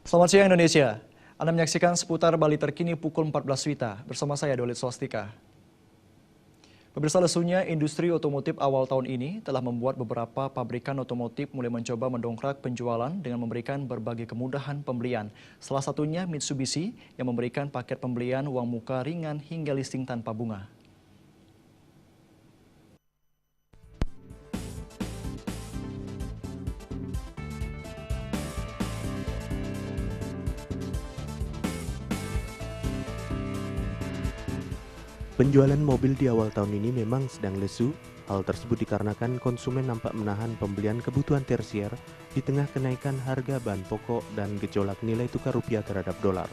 Selamat siang Indonesia. Anda menyaksikan seputar Bali terkini pukul 14 WITA bersama saya Dolit Swastika. Pemirsa, lesunya industri otomotif awal tahun ini telah membuat beberapa pabrikan otomotif mulai mencoba mendongkrak penjualan dengan memberikan berbagai kemudahan pembelian. Salah satunya Mitsubishi yang memberikan paket pembelian uang muka ringan hingga listing tanpa bunga. Penjualan mobil di awal tahun ini memang sedang lesu. Hal tersebut dikarenakan konsumen nampak menahan pembelian kebutuhan tersier di tengah kenaikan harga bahan pokok dan gejolak nilai tukar rupiah terhadap dolar.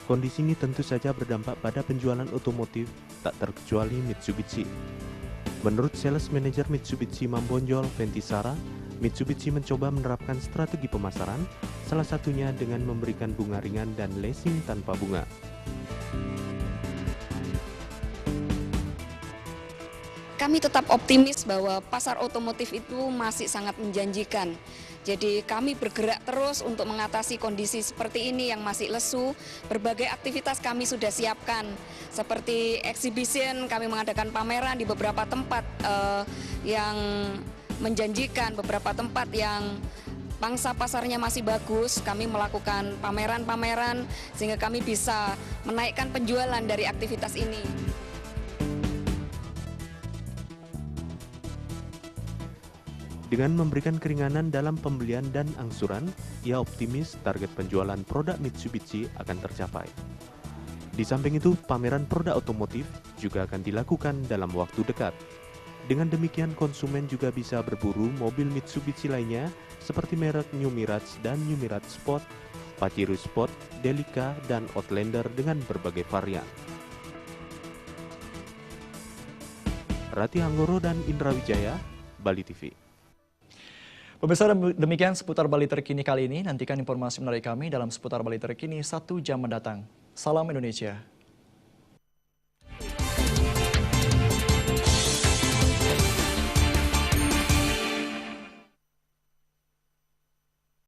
Kondisi ini tentu saja berdampak pada penjualan otomotif, tak terkecuali Mitsubishi. Menurut Sales Manager Mitsubishi Mambonjol, Ventisara, Mitsubishi mencoba menerapkan strategi pemasaran, salah satunya dengan memberikan bunga ringan dan leasing tanpa bunga. Kami tetap optimis bahwa pasar otomotif itu masih sangat menjanjikan. Jadi kami bergerak terus untuk mengatasi kondisi seperti ini yang masih lesu. Berbagai aktivitas kami sudah siapkan, seperti exhibition, kami mengadakan pameran di beberapa tempat yang menjanjikan, beberapa tempat yang pangsa pasarnya masih bagus. Kami melakukan pameran-pameran sehingga kami bisa menaikkan penjualan dari aktivitas ini. Dengan memberikan keringanan dalam pembelian dan angsuran, ia optimis target penjualan produk Mitsubishi akan tercapai. Di samping itu, pameran produk otomotif juga akan dilakukan dalam waktu dekat. Dengan demikian, konsumen juga bisa berburu mobil Mitsubishi lainnya seperti merek New Mirage dan New Mirage Sport, Pajero Sport, Delica, dan Outlander dengan berbagai varian. Rati Hanggoro dan Indra Wijaya, Bali TV. Pemirsa, demikian seputar Bali terkini kali ini. Nantikan informasi menarik kami dalam seputar Bali terkini 1 jam mendatang. Salam Indonesia.